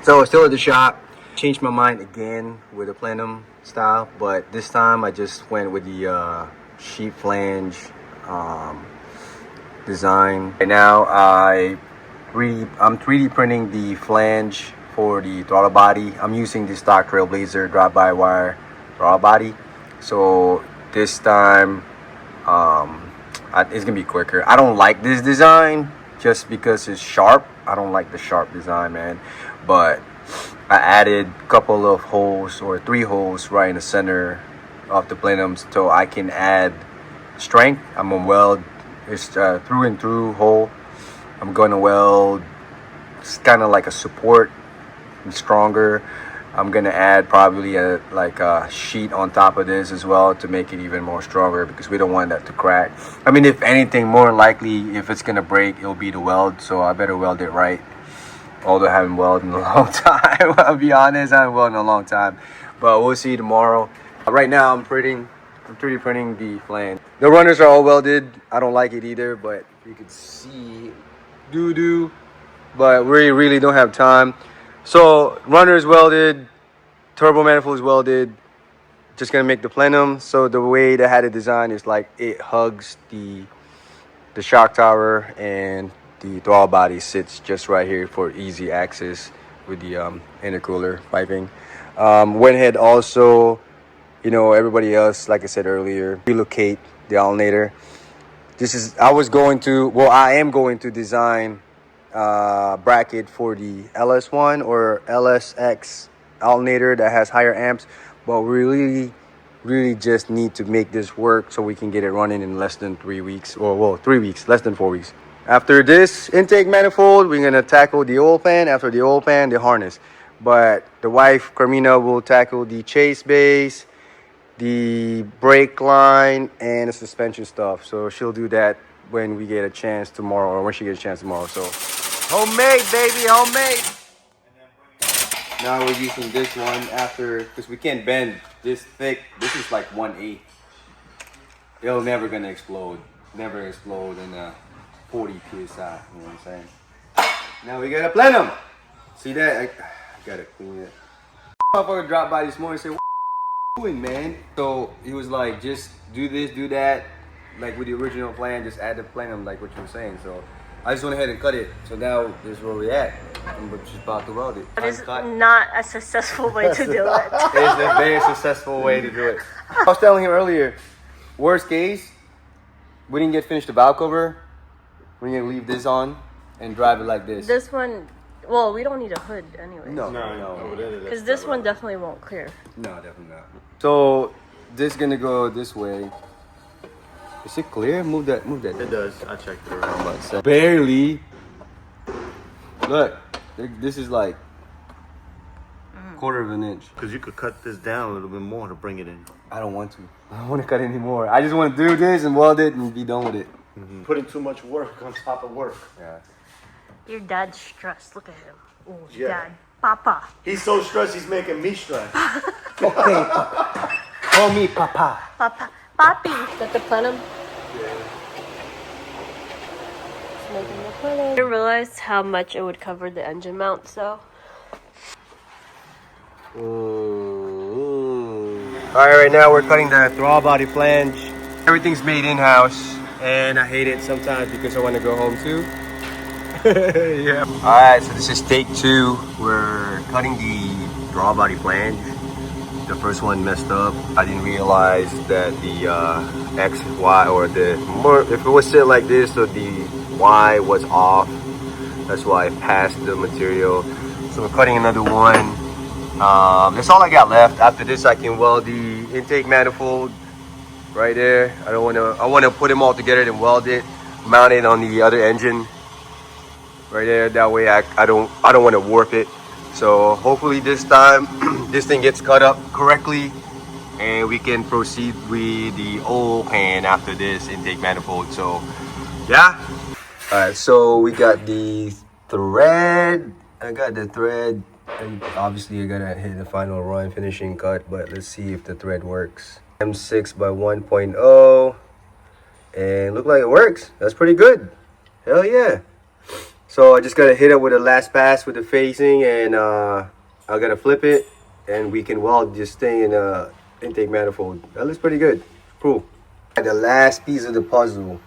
So still at the shop. Changed my mind again with the plenum style, but this time I just went with the sheet flange design. Right now I'm 3D printing the flange for the throttle body. I'm using the stock Trailblazer drive-by-wire throttle body. So this time it's gonna be quicker. I don't like this design just because it's sharp. I don't like the sharp design, man. But I added a couple of holes, or 3 holes right in the center of the plenum, so I can add strength. I'm gonna weld. It's through and through hole. I'm gonna weld. It's kind of like a support, and stronger. I'm gonna add probably a sheet on top of this as well to make it even more stronger, because we don't want that to crack. I mean, if anything, more likely if it's gonna break, it'll be the weld. So I better weld it right. Although I haven't welded in a long time. I'll be honest, I haven't welded in a long time. But we'll see tomorrow. Right now I'm 3D printing the flange. The runners are all welded. I don't like it either, but you can see doo-doo. But we really don't have time. So runner is welded, turbo manifold is welded. Just gonna make the plenum. So the way they had it designed is like it hugs the shock tower, and the throttle body sits just right here for easy access with the intercooler piping. Went ahead also, you know, everybody else, like I said earlier, relocate the alternator. I am going to design bracket for the LS1 or LSX alternator that has higher amps, but we really just need to make this work so we can get it running in less than 3 weeks, or well, 3 weeks, less than 4 weeks. After this intake manifold, we're gonna tackle the oil pan. After the oil pan, the harness. But the wife, Carmina, will tackle the chase base, the brake line, and the suspension stuff. So she'll do that when we get a chance tomorrow, or when she gets a chance tomorrow. So homemade, baby, homemade. Now we're using this one because we can't bend this thick. This is like 1/8. It'll never gonna explode. Never explode in 40 psi. You know what I'm saying? Now we gotta plenum. See that? I gotta clean it. Motherfucker dropped by this morning and said, "What are you doing, man?" So he was like, "Just do this, do that." Like with the original plan, just add the plenum, like what you were saying. So I just went ahead and cut it. So now this is where we're at. We're just about to weld it. That is not a successful way to do it. It's a very successful way to do it. I was telling him earlier, worst case, we didn't get finished the valve cover. We're gonna leave this on and drive it like this. This one, well, we don't need a hood anyway. No. Because this one definitely won't clear. No, definitely not. So this is gonna go this way. Is it clear? Move that. It does. I checked it around. Barely. Look, this is like quarter of an inch. Because you could cut this down a little bit more to bring it in. I don't want to. I don't want to cut any more. I just want to do this and weld it and be done with it. Putting too much work on top of work. Yeah. Your dad's stressed. Look at him. Oh, Yeah. Dad. Papa. He's so stressed, he's making me stressed. Okay. Call me Papa. Papa. Papi. Is that the plenum? I didn't realize how much it would cover the engine mounts though. Alright, right now we're cutting the throttle body flange. Everything's made in-house, and I hate it sometimes because I want to go home too. Yeah. Alright, so this is take 2. We're cutting the throttle body flange. The first one messed up. I didn't realize that the X, Y, or if it was set like this, so the Y was off. That's why I passed the material. So we're cutting another one. That's all I got left. After this, I can weld the intake manifold right there. I want to put them all together and weld it, mount it on the other engine right there. That way, I don't want to warp it. So hopefully this time, this thing gets cut up correctly, and we can proceed with the oil pan after this intake manifold. So yeah. All right, so we got the thread. I got the thread, and obviously I gotta hit the final run finishing cut, but let's see if the thread works. M6 by 1.0, and look like it works. That's pretty good. Hell yeah. So I just gotta hit it with the last pass with the facing, and I gotta flip it, and we can weld this thing in a intake manifold. That looks pretty good. Cool. The last piece of the puzzle.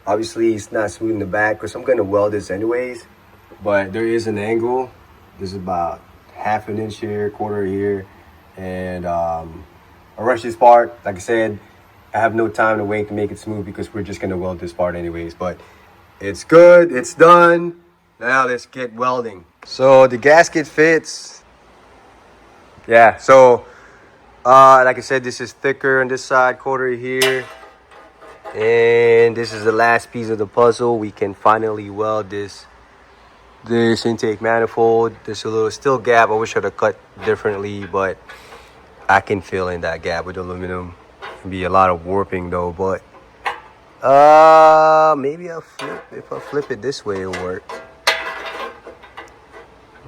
Obviously, it's not smooth in the back because I'm gonna weld this anyways. But there is an angle. This is about half an inch here, quarter here, and I rushed this part. Like I said, I have no time to wait to make it smooth because we're just gonna weld this part anyways. But it's good, it's done. Now let's get welding. So the gasket fits. Yeah, so like I said, this is thicker on this side, quarter here. And this is the last piece of the puzzle. We can finally weld this intake manifold. There's a little still gap. I wish I'd have cut differently, but I can fill in that gap with aluminum. It'd be a lot of warping though, but maybe if I flip it this way, it'll work.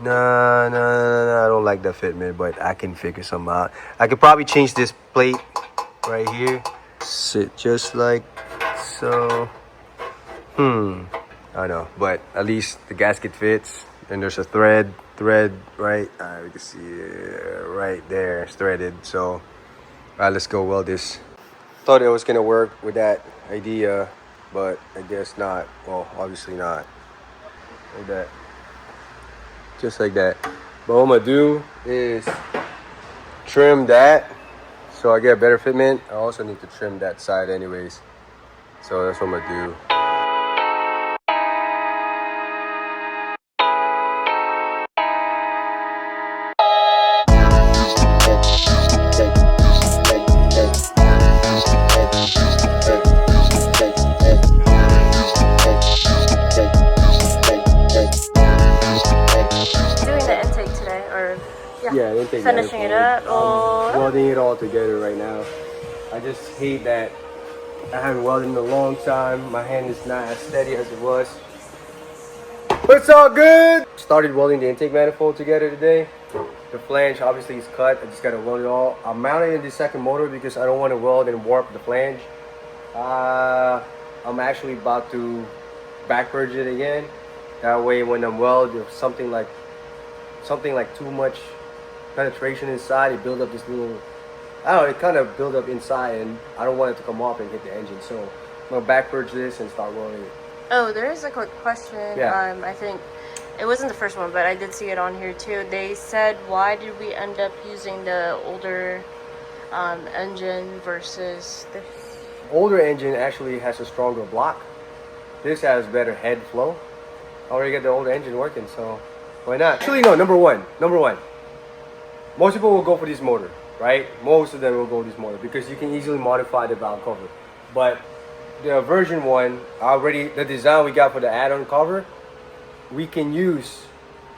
No, I don't like that fitment, but I can figure something out. I could probably change this plate right here. Sit just like so. I know, but at least the gasket fits, and there's a thread right. We can see it right there. It's threaded. So, all right, let's go weld this. Thought it was gonna work with that idea, but I guess not. Well, obviously not. Like that. Just like that. But what I'm gonna do is trim that so I get a better fitment. I also need to trim that side anyways. So that's what I'm gonna do. Yeah, I didn't think finishing it up. I'm welding it all together right now. I just hate that I haven't welded in a long time. My hand is not as steady as it was. But it's all good. Started welding the intake manifold together today. The flange obviously is cut. I just gotta weld it all. I'm mounting in the second motor because I don't want to weld and warp the flange. I'm actually about to back purge it again. That way when I'm welding, if something like too much penetration inside, it build up this little, I don't know, it kind of build up inside, and I don't want it to come off and hit the engine. So I'm gonna back purge this and start welding it. Oh, there is a quick question. Yeah. I think it wasn't the first one, but I did see it on here too. They said, why did we end up using the older engine versus this? Older engine actually has a stronger block. This has better head flow. I already got the older engine working, so why not? Actually, no. Number one. Most people will go for this motor, right? Most of them will go this motor because you can easily modify the valve cover. But the version 1, the design we got for the add-on cover, we can use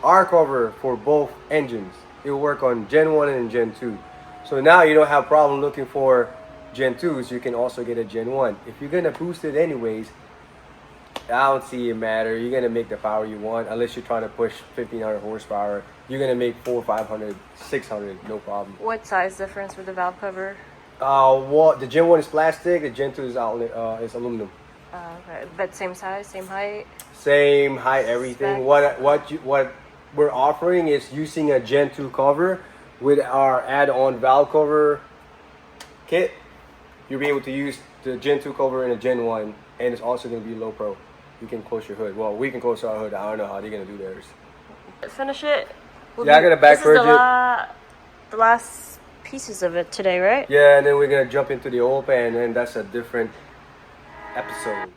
our cover for both engines. It will work on Gen 1 and Gen 2. So now you don't have a problem looking for Gen 2s. You can also get a Gen 1. If you're gonna boost it anyways, I don't see it matter. You're gonna make the power you want, unless you're trying to push 1500 horsepower. You're gonna make 400, 500, 600, no problem. What size difference with the valve cover? The Gen 1 is plastic. The Gen 2 is aluminum. Okay, but same size, same height. Same height, everything. What we're offering is using a Gen 2 cover with our add-on valve cover kit. You'll be able to use the Gen 2 cover in a Gen 1, and it's also gonna be low pro. You can close your hood. Well, we can close our hood. I don't know how they're gonna do theirs. Finish it. Yeah, I gotta back purge it. The last pieces of it today, right? Yeah, and then we're gonna jump into the oil pan, and that's a different episode.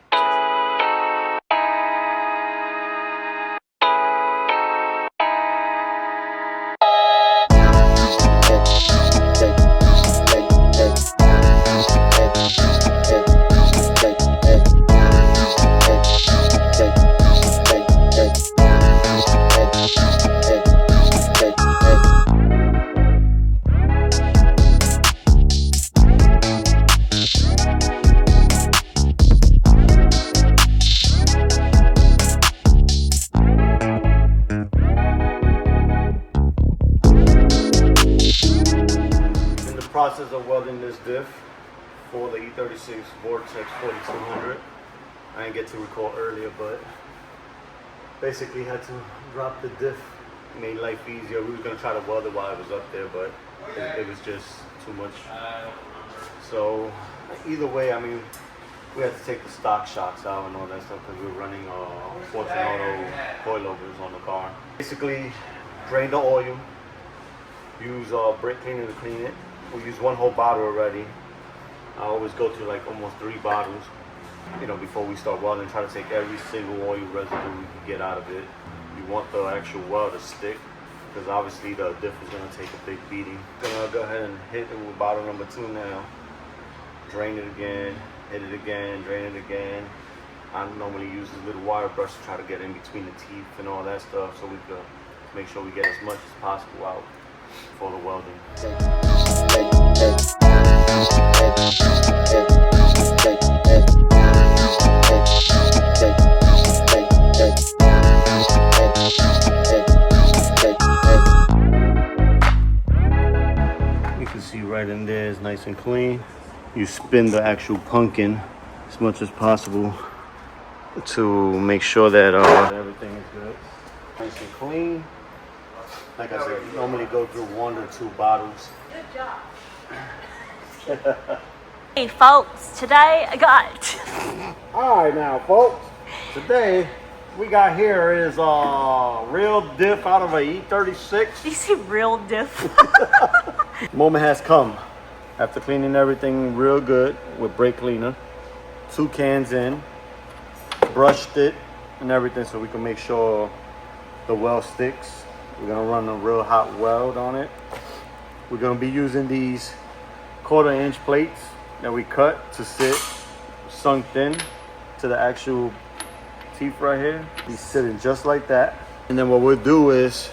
Process of welding this diff for the E36 Vortec 4200. I didn't get to record earlier, but basically had to drop the diff. Made life easier. We were gonna try to weld it while it was up there, but it was just too much. So either way, I mean, we had to take the stock shocks out and all that stuff because we were running Throttle coilovers on the car. Basically, drain the oil. Use brake cleaner to clean it. We use one whole bottle already. I always go to like almost 3 bottles, you know, before we start welding. Try to take every single oil residue we can get out of it. You want the actual weld to stick, because obviously the diff is going to take a big beating. Gonna go ahead and hit it with bottle number 2 now. Drain it again, hit it again, drain it again. I normally use a little wire brush to try to get in between the teeth and all that stuff, so we can make sure we get as much as possible out for the welding. You can see right in there is nice and clean. You spin the actual pumpkin as much as possible to make sure that everything is good. Nice and clean. Like I said, you normally go through 1 or 2 bottles. Good job. Hey folks, today I got. Alright now folks, today we got here is a real diff out of a E36. You see real diff? Moment has come. After cleaning everything real good with brake cleaner, 2 cans in, brushed it and everything so we can make sure the weld sticks. We're gonna run a real hot weld on it. We're gonna be using these 1/4 inch plates that we cut to sit sunk in to the actual teeth right here. He's sitting just like that. And then what we'll do is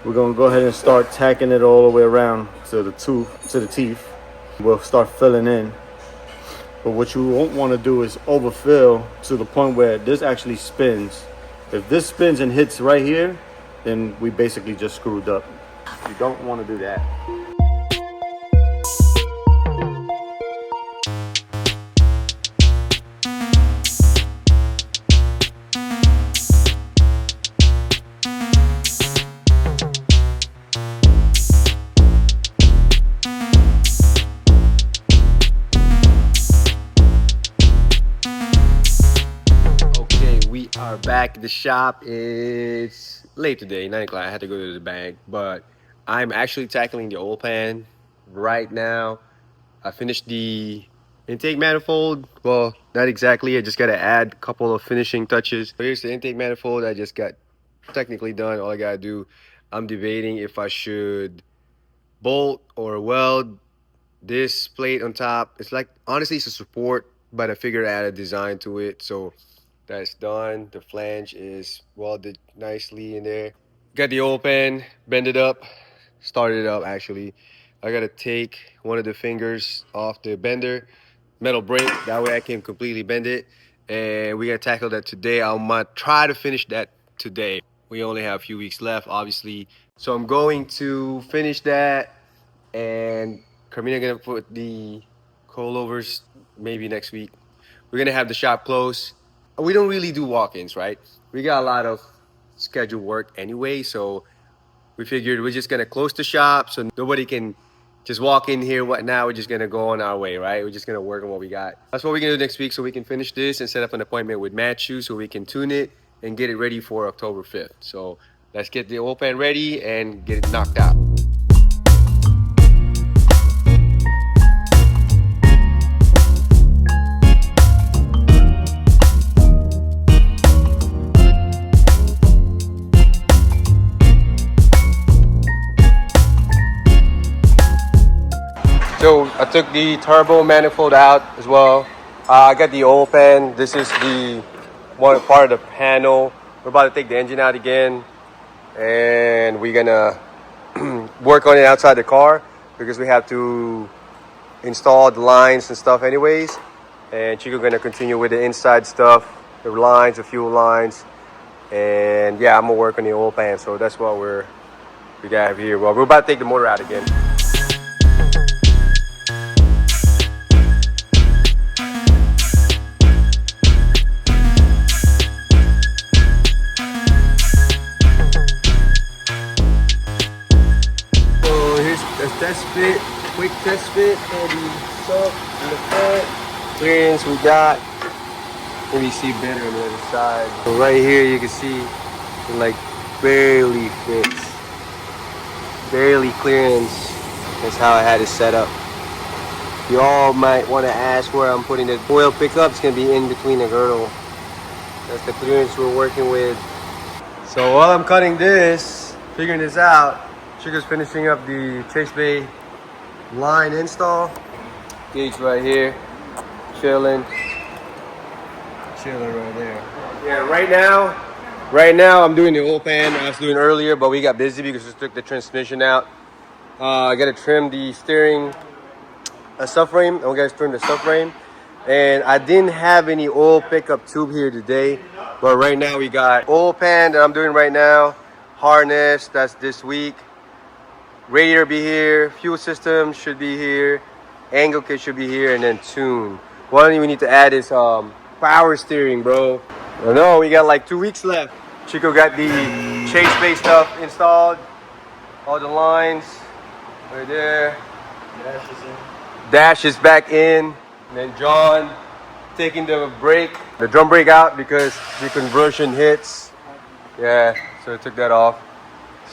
we're gonna go ahead and start tacking it all the way around to the teeth. We'll start filling in. But what you won't want to do is overfill to the point where this actually spins. If this spins and hits right here, then we basically just screwed up. You don't want to do that. Back at the shop. It's late today, 9 o'clock. I had to go to the bank, but I'm actually tackling the oil pan right now. I finished the intake manifold. Well, not exactly. I just got to add a couple of finishing touches. Here's the intake manifold. I just got technically done. All I got to do, I'm debating if I should bolt or weld this plate on top. It's like, honestly, it's a support, but I figured I add a design to it. So that's done. The flange is welded nicely in there. Got the oil pan, bend it up, started it up actually. I gotta take one of the fingers off the bender, metal brake, that way I can completely bend it. And we gotta tackle that today. I might try to finish that today. We only have a few weeks left, obviously. So I'm going to finish that, and Carmina gonna put the coilovers maybe next week. We're gonna have the shop closed. We don't really do walk-ins, right? We got a lot of scheduled work anyway, so we figured we're just gonna close the shop so nobody can just walk in here. What now? We're just gonna go on our way, right? We're just gonna work on what we got. That's what we're gonna do next week, so we can finish this and set up an appointment with Matthew so we can tune it and get it ready for October 5th. So let's get the oil pan ready and get it knocked out. So I took the turbo manifold out as well. I got the oil pan. This is the one part of the panel. We're about to take the engine out again, and we're gonna work on it outside the car because we have to install the lines and stuff anyways. And Chico's gonna continue with the inside stuff, the lines, the fuel lines, and yeah, I'm gonna work on the oil pan. So that's what we got here. Well, we're about to take the motor out again. Let's test fit. Quick test fit for the sub in the front. Clearance we got. Maybe see better on the other side. So right here you can see it like barely fits. Barely clearance. That's how I had it set up. You all might want to ask where I'm putting the oil pickup. It's going to be in between the girdle. That's the clearance we're working with. So while I'm cutting this, figuring this out, Chico's finishing up the chase bay line install. Gauge right here, chilling right there. Yeah, right now I'm doing the oil pan. I was doing earlier, but we got busy because we took the transmission out. I got to trim the steering subframe. I'm gonna trim the subframe, and I didn't have any oil pickup tube here today, but right now we got oil pan that I'm doing right now, harness that's this week, radiator be here, fuel system should be here, angle kit should be here, and then tune. One thing we need to add is power steering, bro. I know we got like 2 weeks left. Chico got the chase bay stuff installed, all the lines right there. Dash is back in, and then John taking the drum brake out because the conversion hits. Yeah, so I took that off.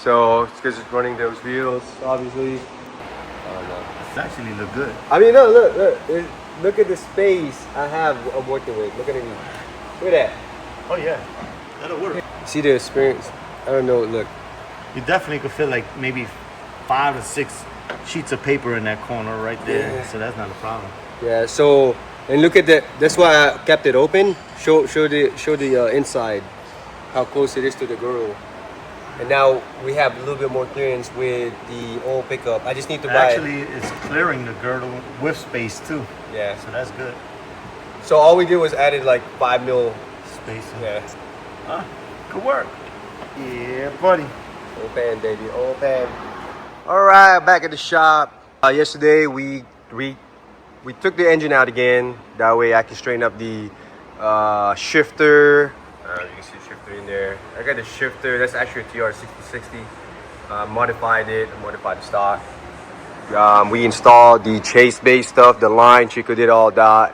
So it's because it's running those wheels, obviously. Oh no, It's actually look good. I mean, no, look at the space I'm working with. Look at it. Look at that. Oh yeah, that'll work. See the experience? I don't know. Look. You definitely could fit like maybe 5 or 6 sheets of paper in that corner right there. Yeah. So that's not a problem. Yeah. So and look at that. That's why I kept it open. Show the inside, how close it is to the girdle. And now we have a little bit more clearance with the oil pickup. I just need to buy Actually, it's clearing the girdle with space too. Yeah. So that's good. So all we did was added like 5 mil. Space. Yeah. Huh? Good work. Yeah, buddy. Oil pan, baby. Oil pan. All right, back at the shop. Yesterday we took the engine out again. That way I can straighten up the shifter. You can see the shifter in there. I got the shifter. That's actually a TR6060. Modified it. Modified the stock. We installed the chase bay stuff. The line, Chico did all that.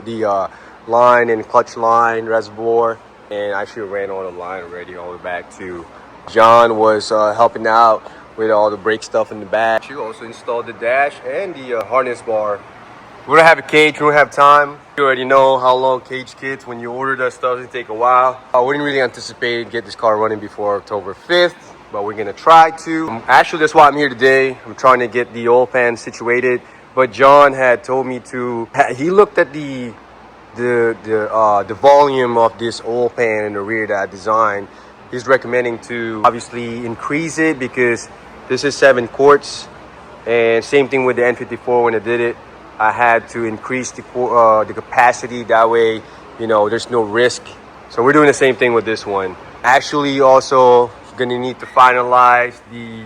The line and clutch line, reservoir. And I actually ran all the line already all the way back to John was helping out with all the brake stuff in the back. She also installed the dash and the harness bar. We don't have a cage, we don't have time. You already know how long cage kits, when you order that stuff, it take a while. We didn't really anticipate get this car running before October 5th, but we're gonna try to. Actually, that's why I'm here today. I'm trying to get the oil pan situated, but John had told me to, he looked at the volume of this oil pan in the rear that I designed. He's recommending to obviously increase it because this is 7 quarts, and same thing with the N54 when I did it. I had to increase the capacity. That way, you know, there's no risk. So we're doing the same thing with this one. Actually, also gonna need to finalize the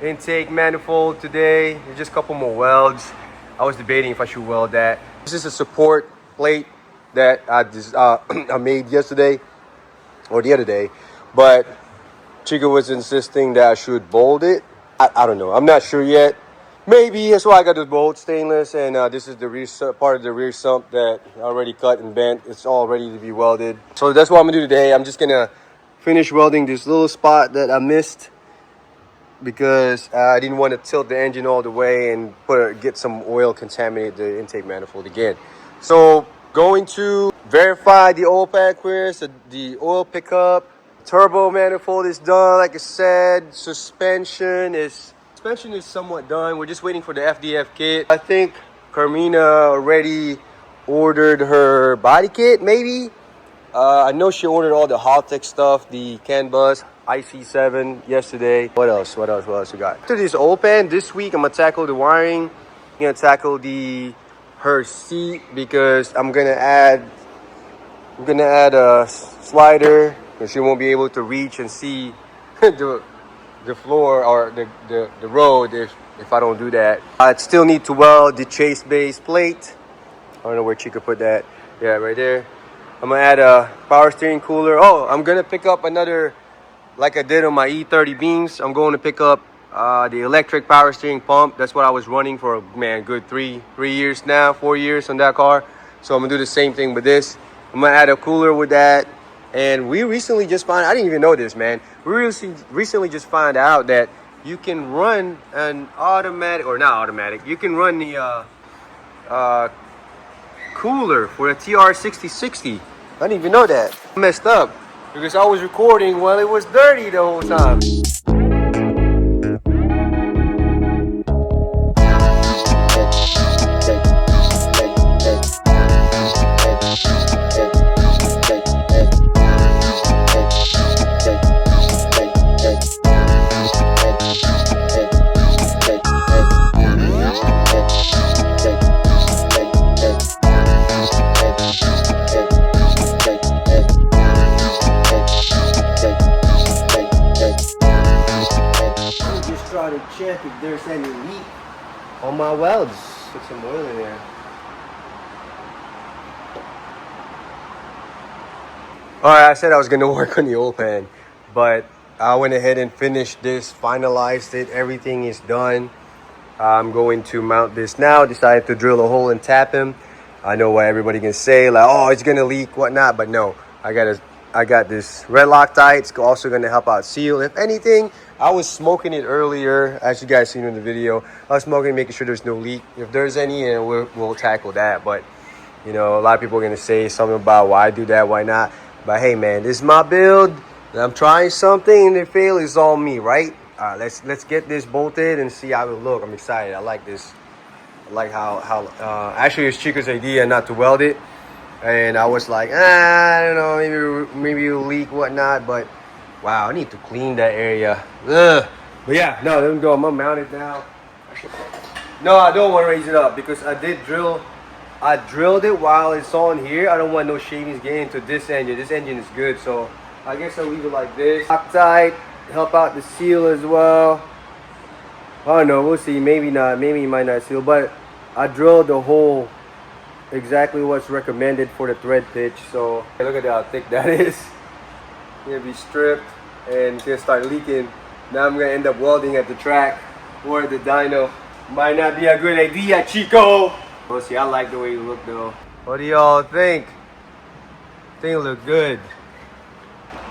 intake manifold today. There's just a couple more welds. I was debating if I should weld that. This is a support plate that I made yesterday or the other day, but Chico was insisting that I should bolt it. I don't know. I'm not sure yet. Maybe that's why I got this bolt stainless, and this is the rear part of the rear sump that I already cut and bent. It's all ready to be welded. So that's what I'm gonna do today. I'm just gonna finish welding this little spot that I missed because I didn't want to tilt the engine all the way and get some oil contaminate the intake manifold again. So going to verify the oil pan clearance, the oil pickup, turbo manifold is done. Like I said, suspension is somewhat done. We're just waiting for the FDF kit. I think Carmina already ordered her body kit, maybe. I know she ordered all the Vortec stuff, the CAN bus, IC7 yesterday. What else we got? After this oil pan, this week I'm gonna tackle the wiring. I'm gonna tackle her seat because I'm gonna add a slider because she won't be able to reach and see the floor or the road if I don't do that. I'd still need to weld the chase base plate. I don't know where Chica put that. Yeah, right there. I'm gonna add a power steering cooler. Oh, I'm gonna pick up another, like I did on my E30 beams. I'm going to pick up the electric power steering pump. That's what I was running for, man, good 3 years now, 4 years on that car. So I'm gonna do the same thing with this. I'm gonna add a cooler with that. And we recently just found, I didn't even know this, man. We recently just found out that you can run an automatic, or not automatic, you can run the cooler for a TR6060. I didn't even know that. I messed up because I was recording while it was dirty the whole time. Try to check if there's any leak on my welds. Put some oil in there. Alright, I said I was gonna work on the oil pan, but I went ahead and finished this, finalized it, everything is done. I'm going to mount this now. Decided to drill a hole and tap him. I know what everybody can say, like, oh, it's gonna leak, whatnot, but no, I got this red Loctite. It's also gonna help out seal. If anything, I was smoking it earlier, as you guys seen in the video. I was smoking, making sure there's no leak. If there's any, and we'll tackle that. But you know, a lot of people are gonna say something about why I do that, why not. But hey, man, this is my build. And I'm trying something, and if it fails, it's all me, right? Let's get this bolted and see how it look. I'm excited. I like this. I like how actually it's Chico's idea not to weld it, and I was like, I don't know, maybe it'll leak, whatnot, but. Wow, I need to clean that area. Ugh. But yeah, no, let me go. I'm gonna mount it now. No, I don't want to raise it up because I drilled it while it's on here. I don't want no shavings getting into this engine. This engine is good, so I guess I'll leave it like this. Loctite, help out the seal as well. I don't know, we'll see. Maybe not. Maybe it might not seal, but I drilled the hole exactly what's recommended for the thread pitch. So look at how thick that is. Gonna be stripped and it's gonna start leaking. Now I'm gonna end up welding at the track or the dyno. Might not be a good idea, Chico. We'll see. I like the way you look though. What do y'all think? I think it look good.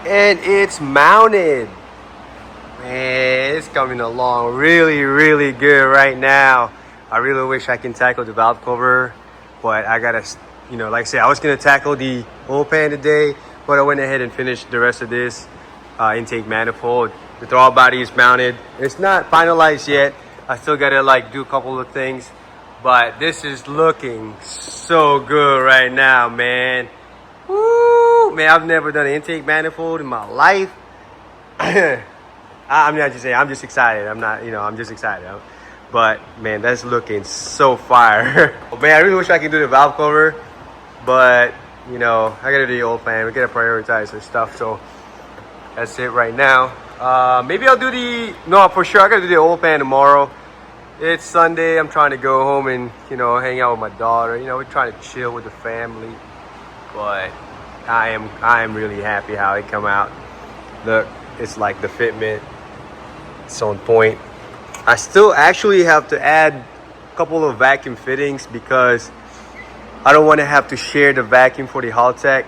And it's mounted. Man, it's coming along really, really good right now. I really wish I can tackle the valve cover, but I gotta, you know, like I said, I was gonna tackle the oil pan today. But I went ahead and finished the rest of this intake manifold. The throttle body is mounted. It's not finalized yet. I still gotta like do a couple of things, but this is looking so good right now, man. Woo! Man, I've never done an intake manifold in my life. I'm not just saying. I'm just excited. I'm not, you know, I'm just excited. But man, that's looking so fire. Man, I really wish I could do the valve cover, but. You know, I gotta do the oil pan. We gotta prioritize this stuff. So that's it right now. Maybe I'll do no, for sure. I gotta do the oil pan tomorrow. It's Sunday. I'm trying to go home and, you know, hang out with my daughter. You know, we're trying to chill with the family. But I am really happy how it come out. Look, it's like the fitment. It's on point. I still actually have to add a couple of vacuum fittings because I don't want to have to share the vacuum for the Vortec,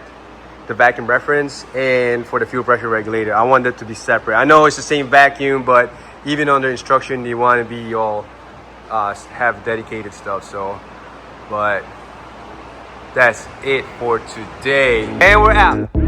the vacuum reference, and for the fuel pressure regulator. I want it to be separate. I know it's the same vacuum, but even under instruction, you want to be all have dedicated stuff. So, but that's it for today, and we're out.